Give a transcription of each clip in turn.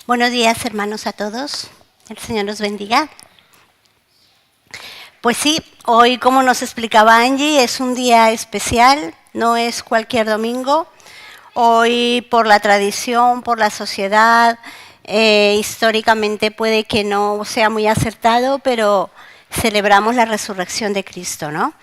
Buenos días, hermanos, a todos. El Señor los bendiga. Pues sí, hoy, como nos explicaba Angie, es un día especial, no es cualquier domingo. Hoy, por la tradición, por la sociedad, históricamente puede que no sea muy acertado, pero celebramos la resurrección de Cristo, ¿no?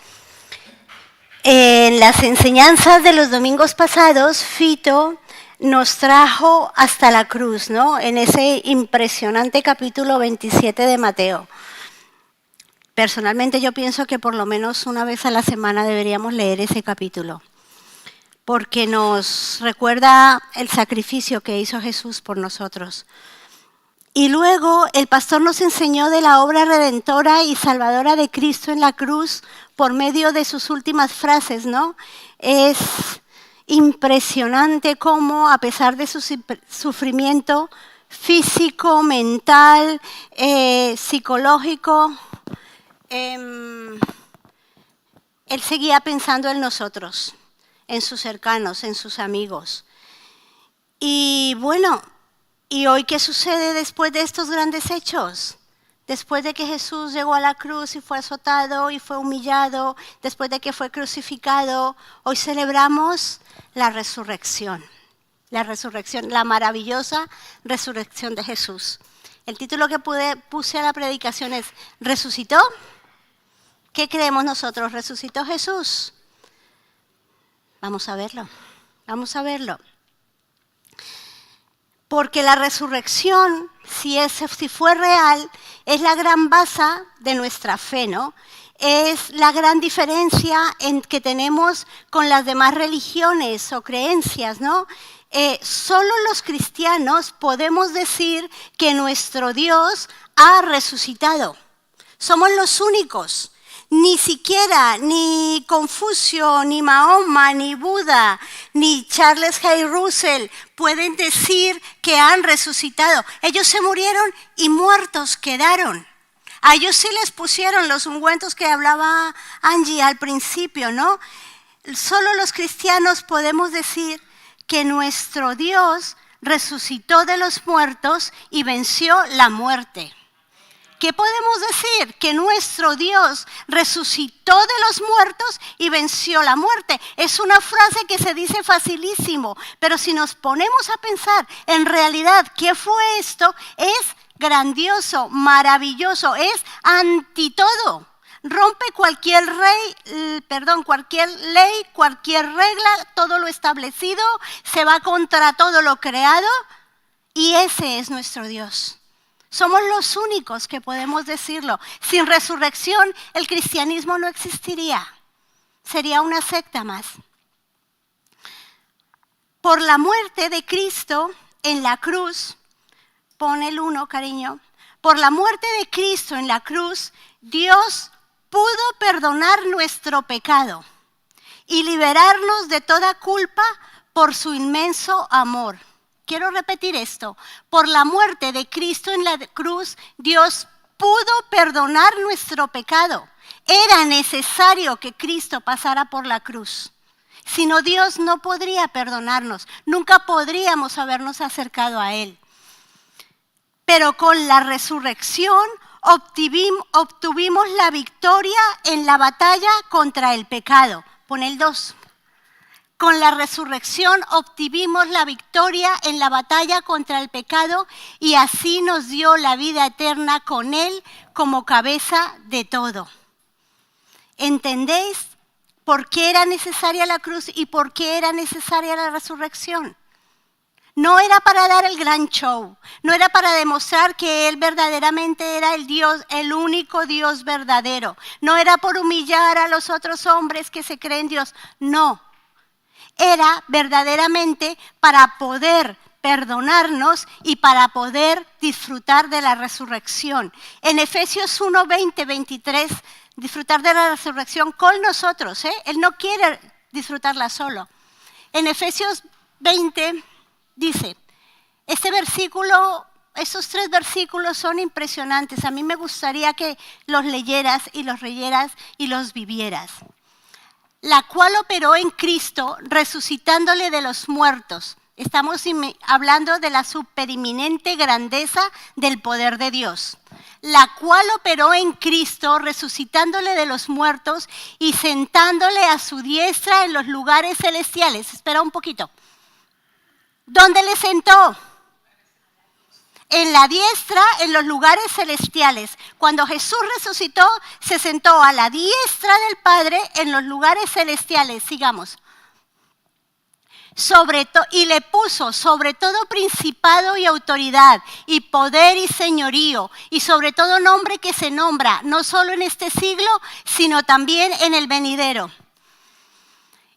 En las enseñanzas de los domingos pasados, Fito nos trajo hasta la cruz, ¿no? En ese impresionante capítulo 27 de Mateo. Personalmente yo pienso que por lo menos una vez a la semana deberíamos leer ese capítulo, porque nos recuerda el sacrificio que hizo Jesús por nosotros. Y luego el pastor nos enseñó de la obra redentora y salvadora de Cristo en la cruz por medio de sus últimas frases, ¿no? Es impresionante cómo, a pesar de su sufrimiento físico, mental, psicológico, él seguía pensando en nosotros, en sus cercanos, en sus amigos. Y bueno, ¿y hoy qué sucede después de estos grandes hechos? Después de que Jesús llegó a la cruz y fue azotado y fue humillado, después de que fue crucificado, hoy celebramos la resurrección, la maravillosa resurrección de Jesús. El título que puse a la predicación es ¿resucitó? ¿Qué creemos nosotros? ¿Resucitó Jesús? Vamos a verlo, vamos a verlo. Porque la resurrección, si fue real, es la gran base de nuestra fe, ¿no? Es la gran diferencia que tenemos con las demás religiones o creencias, ¿no? Solo los cristianos podemos decir que nuestro Dios ha resucitado. Somos los únicos. Ni siquiera, ni Confucio, ni Mahoma, ni Buda, ni Charles Hay Russell pueden decir que han resucitado. Ellos se murieron y muertos quedaron. A ellos sí les pusieron los ungüentos que hablaba Angie al principio, ¿no? Solo los cristianos podemos decir que nuestro Dios resucitó de los muertos y venció la muerte. ¿Qué podemos decir? Que nuestro Dios resucitó de los muertos y venció la muerte. Es una frase que se dice facilísimo, pero si nos ponemos a pensar en realidad qué fue esto, es grandioso, maravilloso, es anti todo. Rompe cualquier ley, cualquier regla, todo lo establecido, se va contra todo lo creado y ese es nuestro Dios. Somos los únicos que podemos decirlo. Sin resurrección, el cristianismo no existiría. Sería una secta más. Por la muerte de Cristo en la cruz, pon el 1, cariño. Por la muerte de Cristo en la cruz, Dios pudo perdonar nuestro pecado y liberarnos de toda culpa por su inmenso amor. Quiero repetir esto. Por la muerte de Cristo en la cruz, Dios pudo perdonar nuestro pecado. Era necesario que Cristo pasara por la cruz. Si no, Dios no podría perdonarnos. Nunca podríamos habernos acercado a Él. Pero con la resurrección obtuvimos la victoria en la batalla contra el pecado. Pon el 2. Con la resurrección obtuvimos la victoria en la batalla contra el pecado y así nos dio la vida eterna con Él como cabeza de todo. ¿Entendéis por qué era necesaria la cruz y por qué era necesaria la resurrección? No era para dar el gran show, no era para demostrar que Él verdaderamente era el Dios, el único Dios verdadero. No era por humillar a los otros hombres que se creen Dios, no. Era verdaderamente para poder perdonarnos y para poder disfrutar de la resurrección. En Efesios 1, 20, 23, disfrutar de la resurrección con nosotros. Él no quiere disfrutarla solo. En Efesios 20 dice, estos 3 versículos son impresionantes. A mí me gustaría que los leyeras y los vivieras. La cual operó en Cristo, resucitándole de los muertos. Estamos hablando de la superinminente grandeza del poder de Dios, la cual operó en Cristo, resucitándole de los muertos y sentándole a su diestra en los lugares celestiales. Espera un poquito. ¿Dónde le sentó? En la diestra, en los lugares celestiales. Cuando Jesús resucitó, se sentó a la diestra del Padre en los lugares celestiales. Sigamos. Y le puso sobre todo principado y autoridad, y poder y señorío, y sobre todo nombre que se nombra, no solo en este siglo, sino también en el venidero.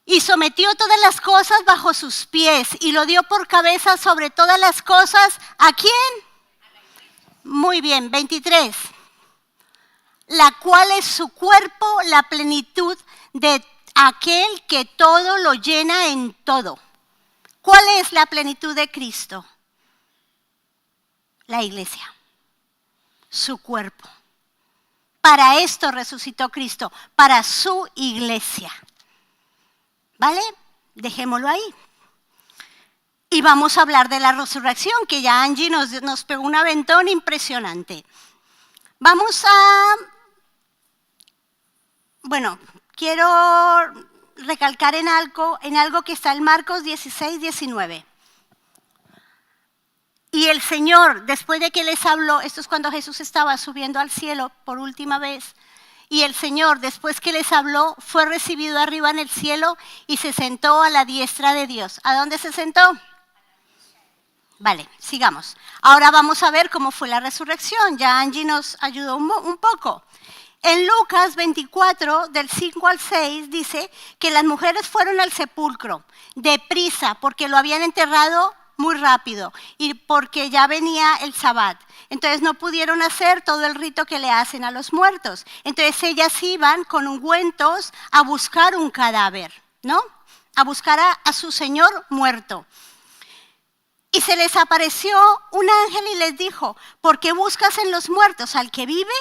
Y sometió todas las cosas bajo sus pies, y lo dio por cabeza sobre todas las cosas. ¿A quién? Muy bien, 23. La cual es su cuerpo, la plenitud de aquel que todo lo llena en todo. ¿Cuál es la plenitud de Cristo? La iglesia, su cuerpo. Para esto resucitó Cristo, para su iglesia. ¿Vale? Dejémoslo ahí. Y vamos a hablar de la resurrección, que ya Angie nos pegó un aventón impresionante. Quiero recalcar en algo que está en Marcos 16, 19. Y el Señor, después de que les habló, esto es cuando Jesús estaba subiendo al cielo por última vez, y el Señor, después que les habló, fue recibido arriba en el cielo y se sentó a la diestra de Dios. ¿A dónde se sentó? Vale, sigamos. Ahora vamos a ver cómo fue la resurrección. Ya Angie nos ayudó un poco. En Lucas 24, del 5 al 6, dice que las mujeres fueron al sepulcro deprisa porque lo habían enterrado muy rápido y porque ya venía el Sabbat. Entonces no pudieron hacer todo el rito que le hacen a los muertos. Entonces ellas iban con ungüentos a buscar un cadáver, ¿no? A buscar a su señor muerto. Y se les apareció un ángel y les dijo, ¿por qué buscas en los muertos al que vive?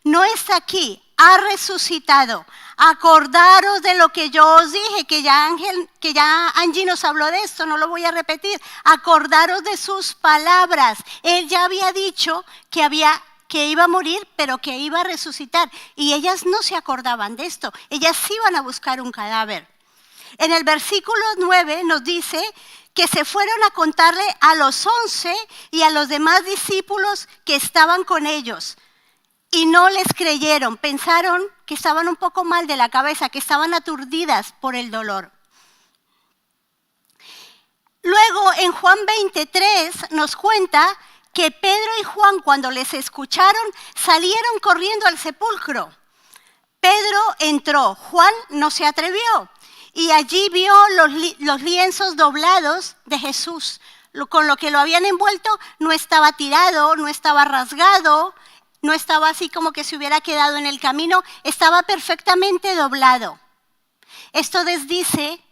No está aquí, ha resucitado. Acordaros de lo que yo os dije, que ya Angie nos habló de esto, no lo voy a repetir. Acordaros de sus palabras. Él ya había dicho que iba a morir, pero que iba a resucitar. Y ellas no se acordaban de esto, ellas iban a buscar un cadáver. En el versículo 9 nos dice que se fueron a contarle a los 11 y a los demás discípulos que estaban con ellos. Y no les creyeron, pensaron que estaban un poco mal de la cabeza, que estaban aturdidas por el dolor. Luego en Juan 23 nos cuenta que Pedro y Juan, cuando les escucharon, salieron corriendo al sepulcro. Pedro entró, Juan no se atrevió. Y allí vio los lienzos doblados de Jesús. Con lo que lo habían envuelto no estaba tirado, no estaba rasgado, no estaba así como que se hubiera quedado en el camino, estaba perfectamente doblado. Esto desdice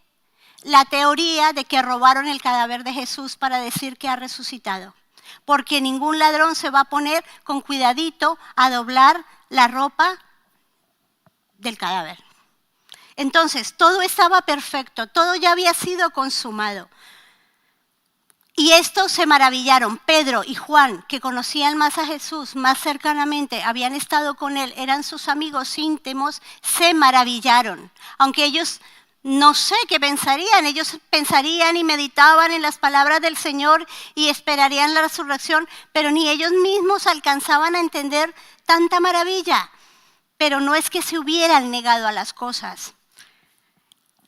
la teoría de que robaron el cadáver de Jesús para decir que ha resucitado. Porque ningún ladrón se va a poner con cuidadito a doblar la ropa del cadáver. Entonces, todo estaba perfecto, todo ya había sido consumado. Y estos se maravillaron. Pedro y Juan, que conocían más a Jesús, más cercanamente, habían estado con él, eran sus amigos íntimos, se maravillaron. Aunque ellos no sé qué pensarían, ellos pensarían y meditaban en las palabras del Señor y esperarían la resurrección, pero ni ellos mismos alcanzaban a entender tanta maravilla. Pero no es que se hubieran negado a las cosas.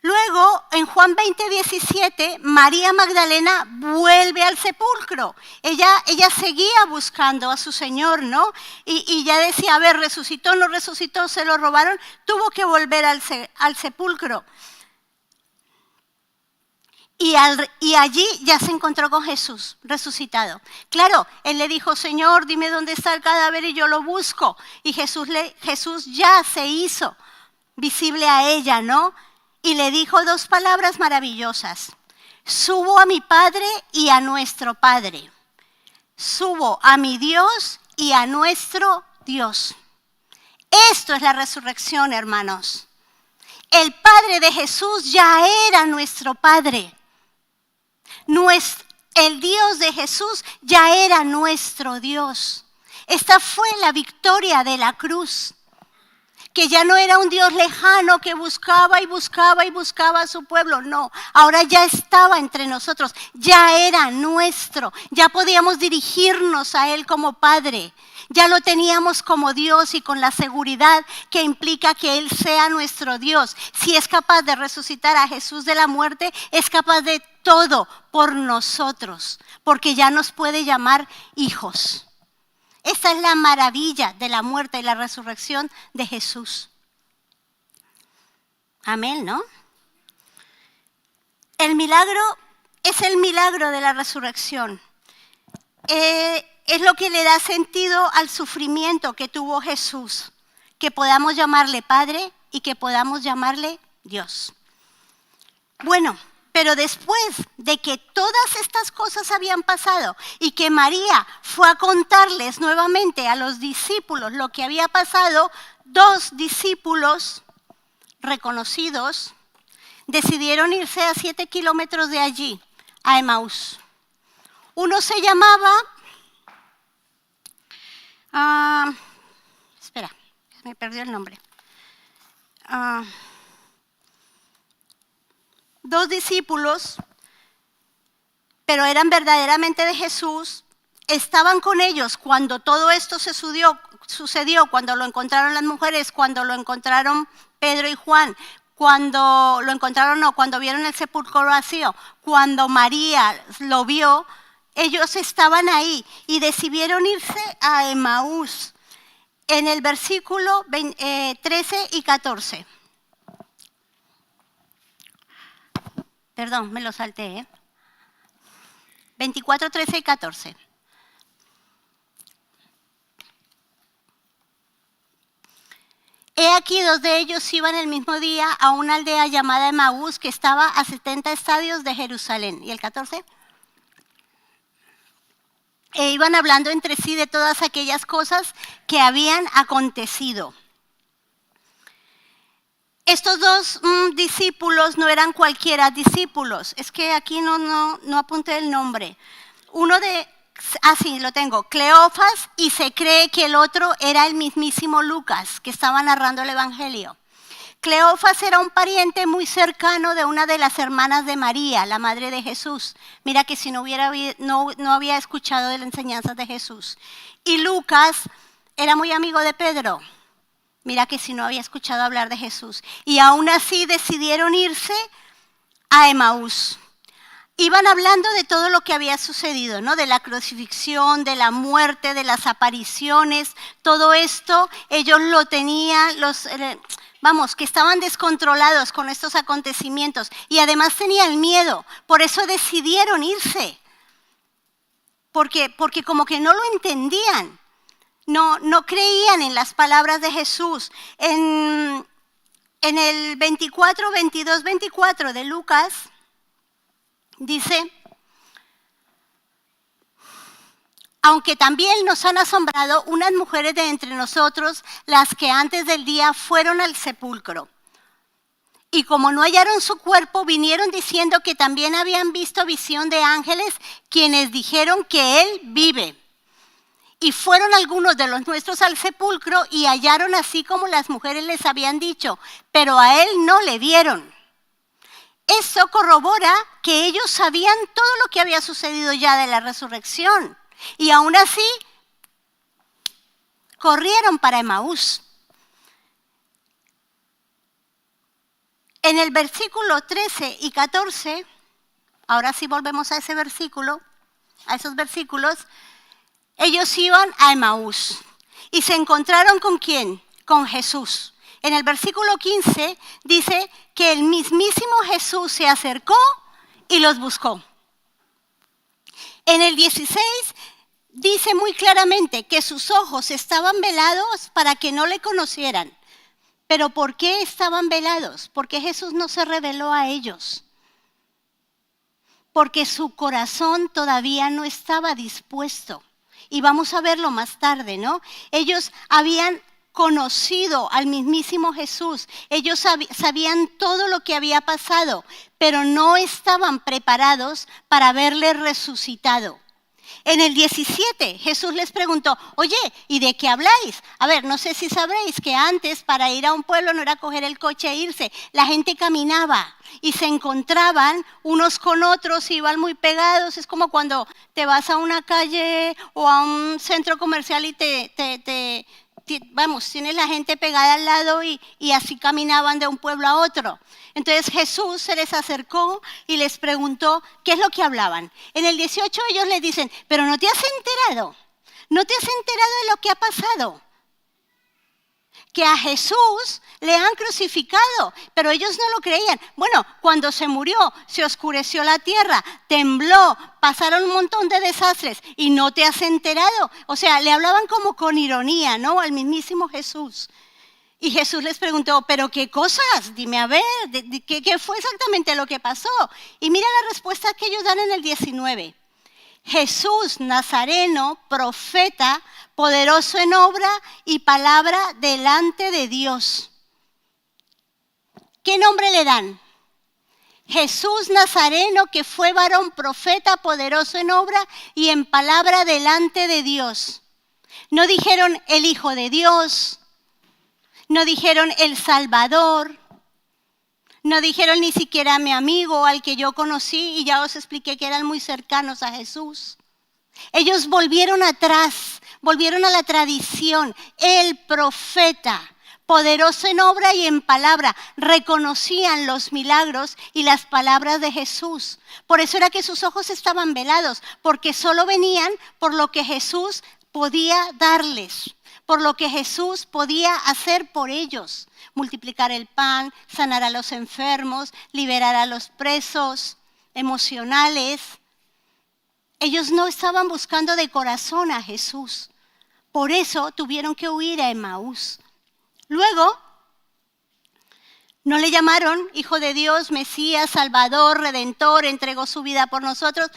Luego, en Juan 20, 17, María Magdalena vuelve al sepulcro. Ella seguía buscando a su Señor, ¿no? Y ya decía, a ver, resucitó, no resucitó, se lo robaron, tuvo que volver al sepulcro. Y allí ya se encontró con Jesús, resucitado. Claro, él le dijo, Señor, dime dónde está el cadáver y yo lo busco. Y Jesús ya se hizo visible a ella, ¿no? Y le dijo dos palabras maravillosas. Subo a mi Padre y a nuestro Padre. Subo a mi Dios y a nuestro Dios. Esto es la resurrección, hermanos. El Padre de Jesús ya era nuestro Padre. El Dios de Jesús ya era nuestro Dios. Esta fue la victoria de la cruz. Que ya no era un Dios lejano que buscaba y buscaba y buscaba a su pueblo. No, ahora ya estaba entre nosotros, ya era nuestro. Ya podíamos dirigirnos a Él como Padre. Ya lo teníamos como Dios y con la seguridad que implica que Él sea nuestro Dios. Si es capaz de resucitar a Jesús de la muerte, es capaz de todo por nosotros, porque ya nos puede llamar hijos. Esta es la maravilla de la muerte y la resurrección de Jesús. Amén, ¿no? El milagro es el milagro de la resurrección. Es lo que le da sentido al sufrimiento que tuvo Jesús, que podamos llamarle Padre y que podamos llamarle Dios. Bueno, pero después de que todas estas cosas habían pasado y que María fue a contarles nuevamente a los discípulos lo que había pasado, 2 discípulos reconocidos decidieron irse a 7 kilómetros de allí, a Emaús. Uno se llamaba, espera, me perdió el nombre. 2 discípulos, pero eran verdaderamente de Jesús, estaban con ellos cuando todo esto sucedió, cuando lo encontraron las mujeres, cuando lo encontraron Pedro y Juan, cuando vieron el sepulcro vacío, cuando María lo vio, ellos estaban ahí y decidieron irse a Emaús, en el versículo 13 y 14. Perdón, me lo salté, 24, 13 y 14. He aquí 2 de ellos iban el mismo día a una aldea llamada Emaús que estaba a 70 estadios de Jerusalén. ¿Y el 14? E iban hablando entre sí de todas aquellas cosas que habían acontecido. Estos 2 discípulos no eran cualquiera discípulos. Es que aquí no apunté el nombre. Uno de, sí, lo tengo, Cleofas, y se cree que el otro era el mismísimo Lucas, que estaba narrando el Evangelio. Cleofas era un pariente muy cercano de una de las hermanas de María, la madre de Jesús. Mira que si no había escuchado de las enseñanzas de Jesús. Y Lucas era muy amigo de Pedro. Mira que si no había escuchado hablar de Jesús. Y aún así decidieron irse a Emaús. Iban hablando de todo lo que había sucedido, ¿no? De la crucifixión, de la muerte, de las apariciones. Todo esto ellos lo tenían, que estaban descontrolados con estos acontecimientos. Y además tenían miedo. Por eso decidieron irse. Porque como que no lo entendían. No creían en las palabras de Jesús. En el 24, 22, 24 de Lucas dice, aunque también nos han asombrado unas mujeres de entre nosotros, las que antes del día fueron al sepulcro. Y como no hallaron su cuerpo, vinieron diciendo que también habían visto visión de ángeles, quienes dijeron que él vive. Y fueron algunos de los nuestros al sepulcro y hallaron así como las mujeres les habían dicho, pero a él no le vieron. Eso corrobora que ellos sabían todo lo que había sucedido ya de la resurrección. Y aún así, corrieron para Emaús. En el versículo 13 y 14, ahora sí volvemos a ese versículo, a esos versículos, ellos iban a Emaús y se encontraron ¿con quién? Con Jesús. En el versículo 15 dice que el mismísimo Jesús se acercó y los buscó. En el 16 dice muy claramente que sus ojos estaban velados para que no le conocieran. ¿Pero por qué estaban velados? Porque Jesús no se reveló a ellos. Porque su corazón todavía no estaba dispuesto. Y vamos a verlo más tarde, ¿no? Ellos habían conocido al mismísimo Jesús. Ellos sabían todo lo que había pasado, pero no estaban preparados para verle resucitado. En el 17, Jesús les preguntó, oye, ¿y de qué habláis? A ver, no sé si sabréis que antes para ir a un pueblo no era coger el coche e irse. La gente caminaba y se encontraban unos con otros, iban muy pegados. Es como cuando te vas a una calle o a un centro comercial y tienes la gente pegada al lado y así caminaban de un pueblo a otro. Entonces Jesús se les acercó y les preguntó qué es lo que hablaban. En el 18 ellos le dicen, pero ¿no te has enterado? ¿No te has enterado de lo que ha pasado? Que a Jesús le han crucificado, pero ellos no lo creían. Bueno, cuando se murió, se oscureció la tierra, tembló, pasaron un montón de desastres y no te has enterado. O sea, le hablaban como con ironía, ¿no? Al mismísimo Jesús. Y Jesús les preguntó, ¿pero qué cosas? Dime a ver, ¿qué fue exactamente lo que pasó? Y mira la respuesta que ellos dan en el 19. Jesús Nazareno, profeta, poderoso en obra y palabra delante de Dios. ¿Qué nombre le dan? Jesús Nazareno, que fue varón, profeta, poderoso en obra y en palabra delante de Dios. No dijeron el Hijo de Dios. No dijeron el Salvador, no dijeron ni siquiera mi amigo al que yo conocí y ya os expliqué que eran muy cercanos a Jesús. Ellos volvieron atrás, volvieron a la tradición, el profeta, poderoso en obra y en palabra, reconocían los milagros y las palabras de Jesús. Por eso era que sus ojos estaban velados, porque solo venían por lo que Jesús podía darles. Por lo que Jesús podía hacer por ellos, multiplicar el pan, sanar a los enfermos, liberar a los presos emocionales. Ellos no estaban buscando de corazón a Jesús, por eso tuvieron que huir a Emaús. Luego, no le llamaron Hijo de Dios, Mesías, Salvador, Redentor, entregó su vida por nosotros.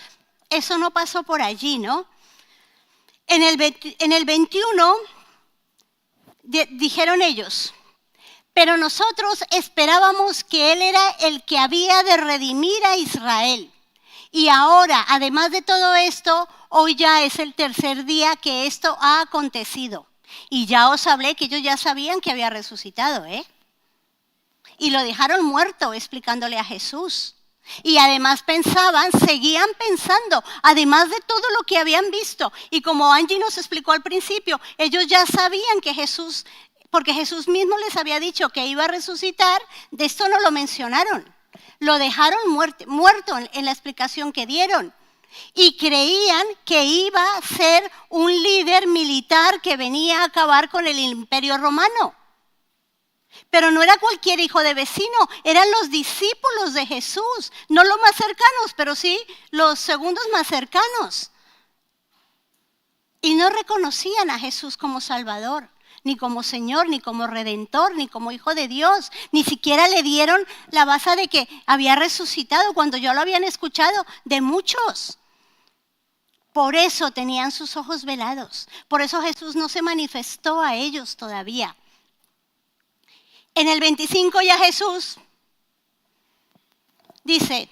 Eso no pasó por allí, ¿no? En el 21... dijeron ellos, pero nosotros esperábamos que Él era el que había de redimir a Israel. Y ahora, además de todo esto, hoy ya es el tercer día que esto ha acontecido. Y ya os hablé que ellos ya sabían que había resucitado, ¿eh? Y lo dejaron muerto explicándole a Jesús. Y además seguían pensando, además de todo lo que habían visto. Y como Angie nos explicó al principio, ellos ya sabían que Jesús, porque Jesús mismo les había dicho que iba a resucitar, de esto no lo mencionaron. Lo dejaron muerto en la explicación que dieron. Y creían que iba a ser un líder militar que venía a acabar con el imperio romano. Pero no era cualquier hijo de vecino, eran los discípulos de Jesús, no los más cercanos, pero sí los segundos más cercanos. Y no reconocían a Jesús como Salvador, ni como Señor, ni como Redentor, ni como Hijo de Dios. Ni siquiera le dieron la base de que había resucitado cuando ya lo habían escuchado de muchos. Por eso tenían sus ojos velados, por eso Jesús no se manifestó a ellos todavía. En el 25 ya Jesús dice,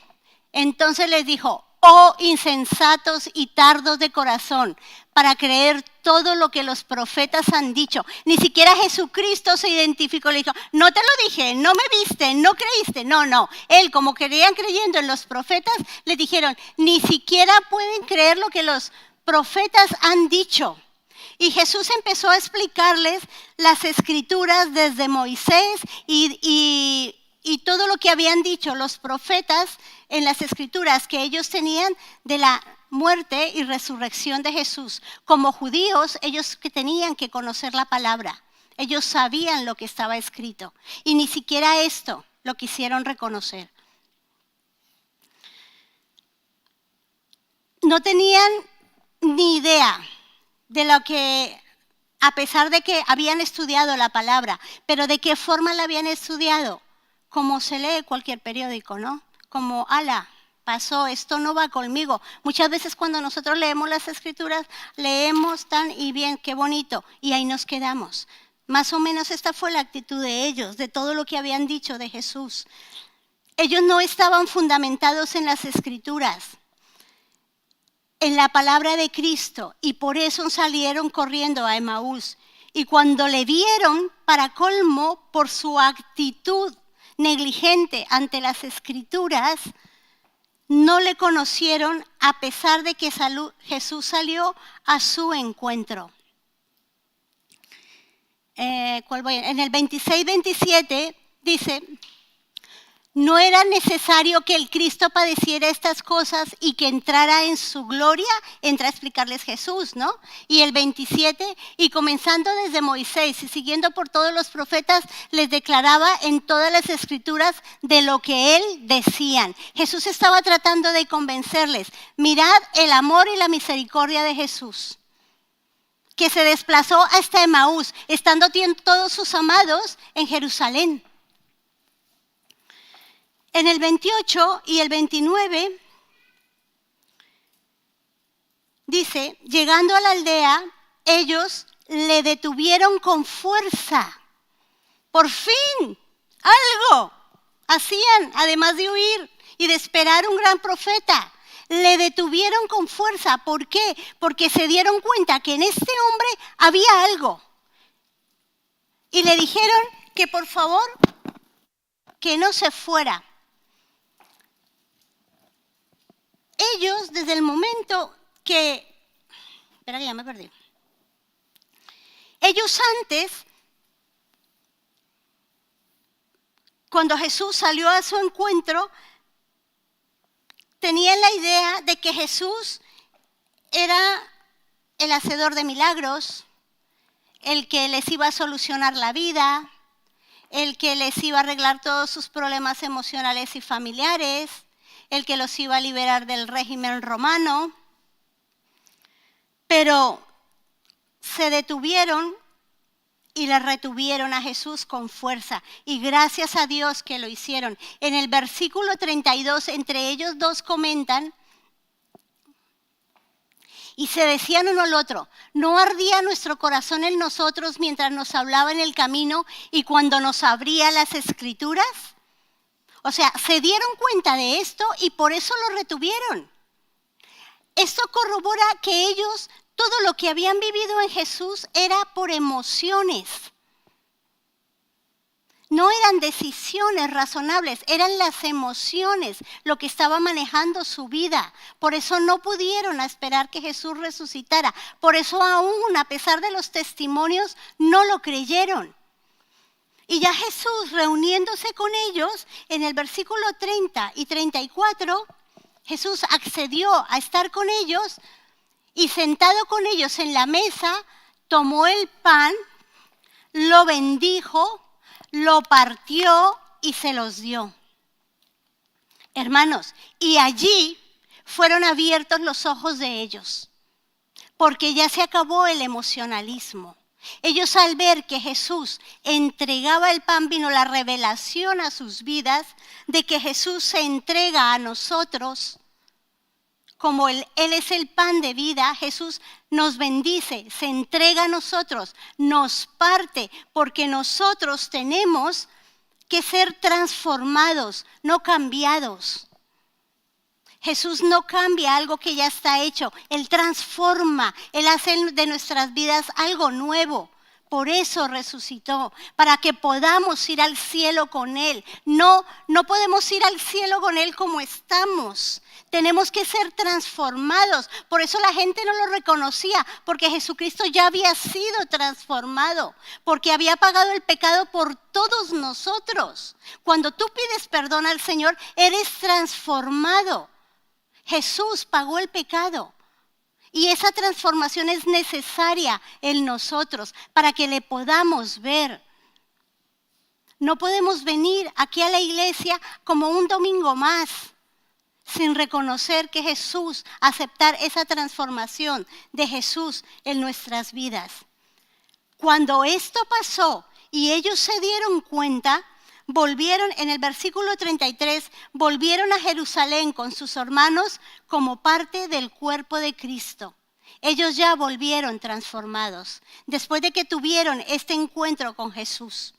entonces les dijo, oh insensatos y tardos de corazón, para creer todo lo que los profetas han dicho. Ni siquiera Jesucristo se identificó, le dijo, no te lo dije, no me viste, no creíste. No, él como querían creyendo en los profetas, le dijeron, ni siquiera pueden creer lo que los profetas han dicho. Y Jesús empezó a explicarles las escrituras desde Moisés y todo lo que habían dicho los profetas en las escrituras que ellos tenían de la muerte y resurrección de Jesús. Como judíos, ellos que tenían que conocer la palabra. Ellos sabían lo que estaba escrito y ni siquiera esto lo quisieron reconocer. No tenían ni idea de lo que, a pesar de que habían estudiado la palabra, pero de qué forma la habían estudiado, como se lee cualquier periódico, ¿no? Como, ala, pasó, esto no va conmigo. Muchas veces cuando nosotros leemos las escrituras, leemos tan y bien, qué bonito, y ahí nos quedamos. Más o menos esta fue la actitud de ellos, de todo lo que habían dicho de Jesús. Ellos no estaban fundamentados en las Escrituras, en la palabra de Cristo, y por eso salieron corriendo a Emaús. Y cuando le vieron, para colmo, por su actitud negligente ante las Escrituras, no le conocieron a pesar de que Jesús salió a su encuentro. En el 26-27 dice: no era necesario que el Cristo padeciera estas cosas y que entrara en su gloria. Entra a explicarles Jesús, ¿no? Y el 27, y comenzando desde Moisés y siguiendo por todos los profetas, les declaraba en todas las Escrituras de lo que él decían. Jesús estaba tratando de convencerles. Mirad el amor y la misericordia de Jesús, que se desplazó hasta Emaús, estando todos sus amados en Jerusalén. En el 28 y el 29 dice: llegando a la aldea, ellos le detuvieron con fuerza. Por fin, algo hacían, además de huir y de esperar un gran profeta. Le detuvieron con fuerza. ¿Por qué? Porque se dieron cuenta que en este hombre había algo. Y le dijeron que por favor, que no se fuera. Ellos, desde el momento que... Espera que ya me perdí. Ellos antes, cuando Jesús salió a su encuentro, tenían la idea de que Jesús era el hacedor de milagros, el que les iba a solucionar la vida, el que les iba a arreglar todos sus problemas emocionales y familiares, el que los iba a liberar del régimen romano. Pero se detuvieron y le retuvieron a Jesús con fuerza. Y gracias a Dios que lo hicieron. En el versículo 32, entre ellos dos comentan, y se decían uno al otro: ¿no ardía nuestro corazón en nosotros mientras nos hablaba en el camino y cuando nos abría las Escrituras? O sea, se dieron cuenta de esto y por eso lo retuvieron. Esto corrobora que ellos, todo lo que habían vivido en Jesús era por emociones. No eran decisiones razonables, eran las emociones lo que estaba manejando su vida. Por eso no pudieron esperar que Jesús resucitara. Por eso aún, a pesar de los testimonios, no lo creyeron. Y ya Jesús, reuniéndose con ellos, en el versículo 30 y 34, Jesús accedió a estar con ellos y sentado con ellos en la mesa, tomó el pan, lo bendijo, lo partió y se los dio. Hermanos, y allí fueron abiertos los ojos de ellos, porque ya se acabó el emocionalismo. Ellos, al ver que Jesús entregaba el pan, vino la revelación a sus vidas de que Jesús se entrega a nosotros. Como Él es el pan de vida, Jesús nos bendice, se entrega a nosotros, nos parte, porque nosotros tenemos que ser transformados, no cambiados. Jesús no cambia algo que ya está hecho, Él transforma, Él hace de nuestras vidas algo nuevo. Por eso resucitó, para que podamos ir al cielo con Él. No podemos ir al cielo con Él como estamos. Tenemos que ser transformados. Por eso la gente no lo reconocía, porque Jesucristo ya había sido transformado, porque había pagado el pecado por todos nosotros. Cuando tú pides perdón al Señor, eres transformado. Jesús pagó el pecado. Y esa transformación es necesaria en nosotros para que le podamos ver. No podemos venir aquí a la iglesia como un domingo más sin reconocer que Jesús, aceptar esa transformación de Jesús en nuestras vidas. Cuando esto pasó y ellos se dieron cuenta, volvieron, en el versículo 33, volvieron a Jerusalén con sus hermanos como parte del cuerpo de Cristo. Ellos ya volvieron transformados después de que tuvieron este encuentro con Jesús.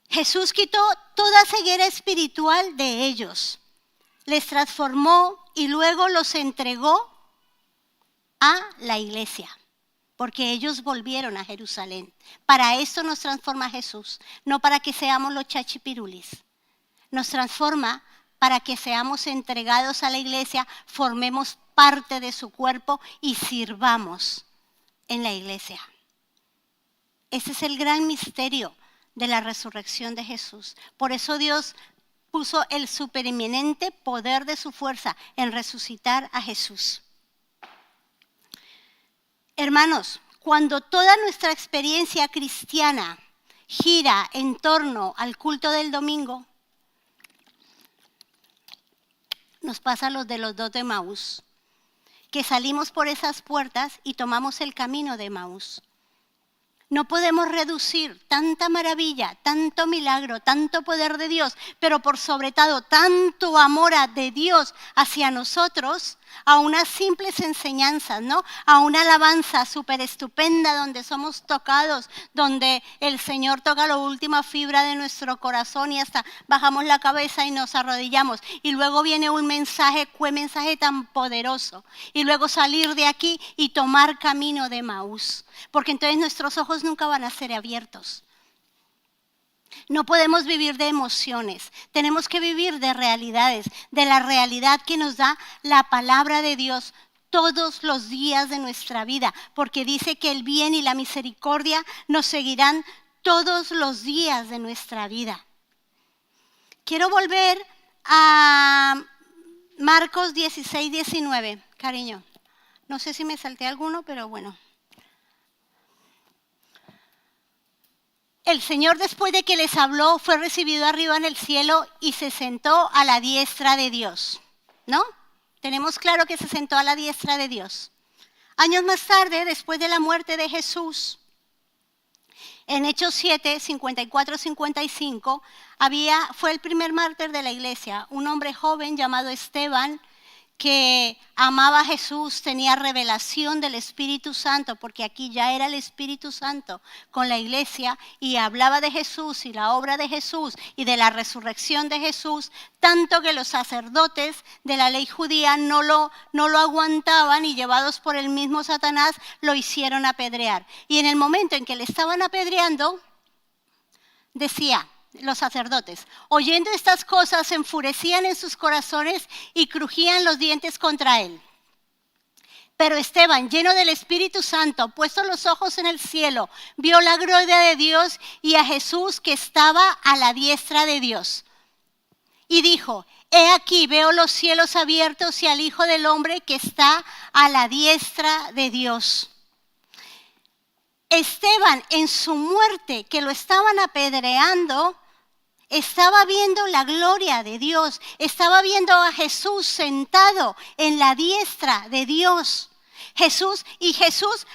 Jesús quitó toda ceguera espiritual de ellos, les transformó y luego los entregó a la iglesia, porque ellos volvieron a Jerusalén. Para esto nos transforma Jesús, no para que seamos los chachipirulis. Nos transforma para que seamos entregados a la iglesia, formemos parte de su cuerpo y sirvamos en la iglesia. Ese es el gran misterio de la resurrección de Jesús. Por eso Dios puso el supereminente poder de su fuerza en resucitar a Jesús. Hermanos, cuando toda nuestra experiencia cristiana gira en torno al culto del domingo, nos pasa los de los 2 de Emaús, que salimos por esas puertas y tomamos el camino de Emaús. No podemos reducir tanta maravilla, tanto milagro, tanto poder de Dios, pero por sobre todo tanto amor de Dios hacia nosotros, a unas simples enseñanzas, ¿no? A una alabanza súper estupenda donde somos tocados, donde el Señor toca la última fibra de nuestro corazón y hasta bajamos la cabeza y nos arrodillamos. Y luego viene un mensaje, qué mensaje tan poderoso. Y luego salir de aquí y tomar camino de Emaús, porque entonces nuestros ojos nunca van a ser abiertos. No podemos vivir de emociones, tenemos que vivir de realidades, de la realidad que nos da la palabra de Dios todos los días de nuestra vida, porque dice que el bien y la misericordia nos seguirán todos los días de nuestra vida. Quiero volver a Marcos 16, 19, cariño. No sé si me salté alguno, pero bueno. El Señor, después de que les habló, fue recibido arriba en el cielo y se sentó a la diestra de Dios, ¿no? Tenemos claro que se sentó a la diestra de Dios. Años más tarde, después de la muerte de Jesús, en Hechos 7, 54-55, fue el primer mártir de la iglesia, un hombre joven llamado Esteban, que amaba a Jesús, tenía revelación del Espíritu Santo, porque aquí ya era el Espíritu Santo con la iglesia, y hablaba de Jesús y la obra de Jesús y de la resurrección de Jesús, tanto que los sacerdotes de la ley judía no lo aguantaban y llevados por el mismo Satanás lo hicieron apedrear. Y en el momento en que le estaban apedreando, decía: los sacerdotes, oyendo estas cosas, se enfurecían en sus corazones y crujían los dientes contra él. Pero Esteban, lleno del Espíritu Santo, puesto los ojos en el cielo, vio la gloria de Dios y a Jesús que estaba a la diestra de Dios. Y dijo: he aquí, veo los cielos abiertos y al Hijo del Hombre que está a la diestra de Dios. Esteban, en su muerte, que lo estaban apedreando, estaba viendo la gloria de Dios, estaba viendo a Jesús sentado en la diestra de Dios. Jesús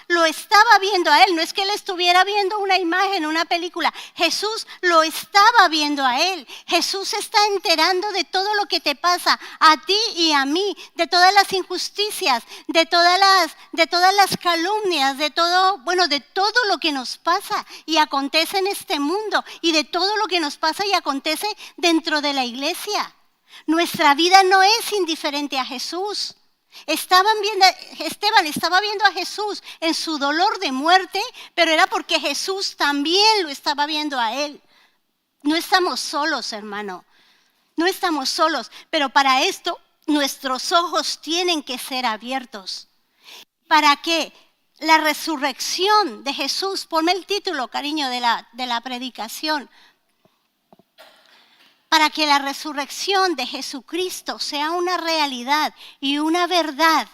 lo estaba viendo a él, no es que él estuviera viendo una imagen, una película, Jesús lo estaba viendo a él. Jesús se está enterando de todo lo que te pasa a ti y a mí, de todas las injusticias, de todas las calumnias, de todo lo que nos pasa y acontece en este mundo y de todo lo que nos pasa y acontece dentro de la iglesia. Nuestra vida no es indiferente a Jesús. Esteban estaba viendo a Jesús en su dolor de muerte, pero era porque Jesús también lo estaba viendo a él. No estamos solos, hermano, no estamos solos, pero para esto nuestros ojos tienen que ser abiertos. Para que la resurrección de Jesús, ponme el título, cariño, de la predicación, para que la resurrección de Jesucristo sea una realidad y una verdad,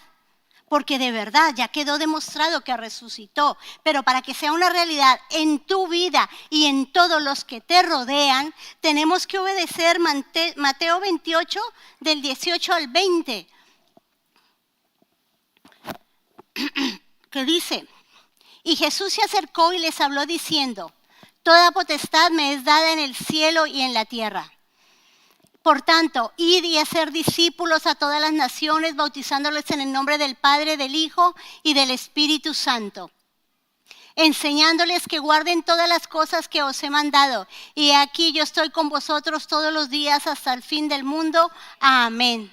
porque de verdad ya quedó demostrado que resucitó, pero para que sea una realidad en tu vida y en todos los que te rodean, tenemos que obedecer Mateo 28, del 18 al 20, que dice: y Jesús se acercó y les habló diciendo: toda potestad me es dada en el cielo y en la tierra. Por tanto, id y hacer discípulos a todas las naciones, bautizándoles en el nombre del Padre, del Hijo y del Espíritu Santo, enseñándoles que guarden todas las cosas que os he mandado. Y aquí yo estoy con vosotros todos los días hasta el fin del mundo. Amén.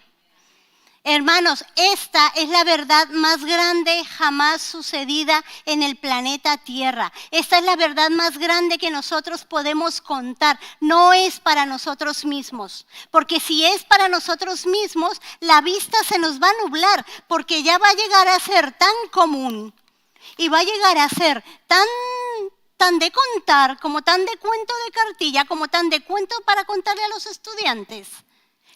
Hermanos, esta es la verdad más grande jamás sucedida en el planeta Tierra. Esta es la verdad más grande que nosotros podemos contar. No es para nosotros mismos, porque si es para nosotros mismos, la vista se nos va a nublar, porque ya va a llegar a ser tan común y va a llegar a ser tan de contar, como tan de cuento de cartilla, como tan de cuento para contarle a los estudiantes,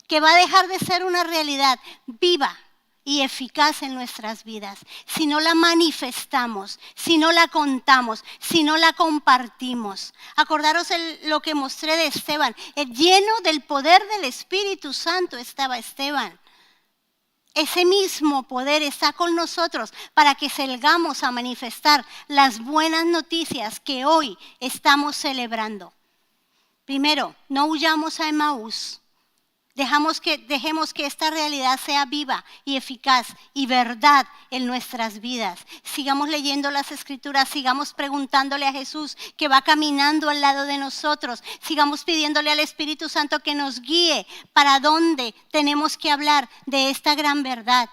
que va a dejar de ser una realidad viva y eficaz en nuestras vidas si no la manifestamos, si no la contamos, si no la compartimos. Acordaros lo que mostré de Esteban, lleno del poder del Espíritu Santo estaba Esteban. Ese mismo poder está con nosotros para que salgamos a manifestar las buenas noticias que hoy estamos celebrando. Primero, no huyamos a Emaús. Dejemos que esta realidad sea viva y eficaz y verdad en nuestras vidas. Sigamos leyendo las Escrituras, sigamos preguntándole a Jesús que va caminando al lado de nosotros. Sigamos pidiéndole al Espíritu Santo que nos guíe para dónde tenemos que hablar de esta gran verdad.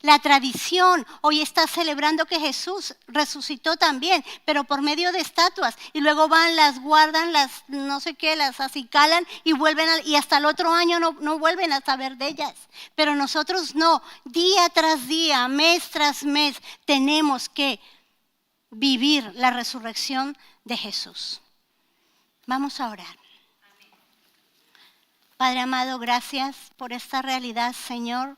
La tradición hoy está celebrando que Jesús resucitó también, pero por medio de estatuas. Y luego van, las guardan, las no sé qué, las acicalan y vuelven y hasta el otro año no vuelven a saber de ellas. Pero nosotros no, día tras día, mes tras mes, tenemos que vivir la resurrección de Jesús. Vamos a orar. Padre amado, gracias por esta realidad, Señor,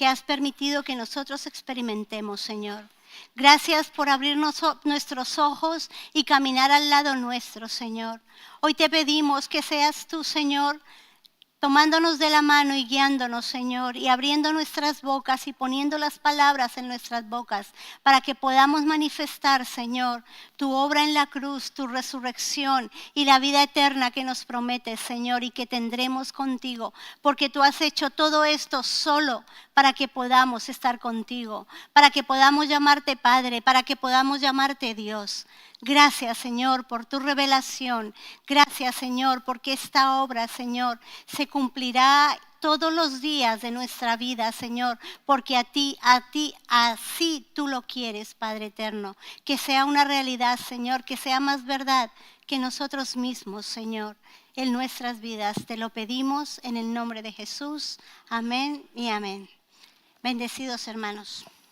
que has permitido que nosotros experimentemos, Señor. Gracias por abrirnos nuestros ojos y caminar al lado nuestro, Señor. Hoy te pedimos que seas tú, Señor, tomándonos de la mano y guiándonos, Señor, y abriendo nuestras bocas y poniendo las palabras en nuestras bocas para que podamos manifestar, Señor, tu obra en la cruz, tu resurrección y la vida eterna que nos prometes, Señor, y que tendremos contigo, porque tú has hecho todo esto solo para que podamos estar contigo, para que podamos llamarte Padre, para que podamos llamarte Dios. Gracias, Señor, por tu revelación. Gracias, Señor, porque esta obra, Señor, se cumplirá todos los días de nuestra vida, Señor, porque así tú lo quieres, Padre eterno. Que sea una realidad, Señor, que sea más verdad que nosotros mismos, Señor, en nuestras vidas. Te lo pedimos en el nombre de Jesús. Amén y amén. Bendecidos, hermanos.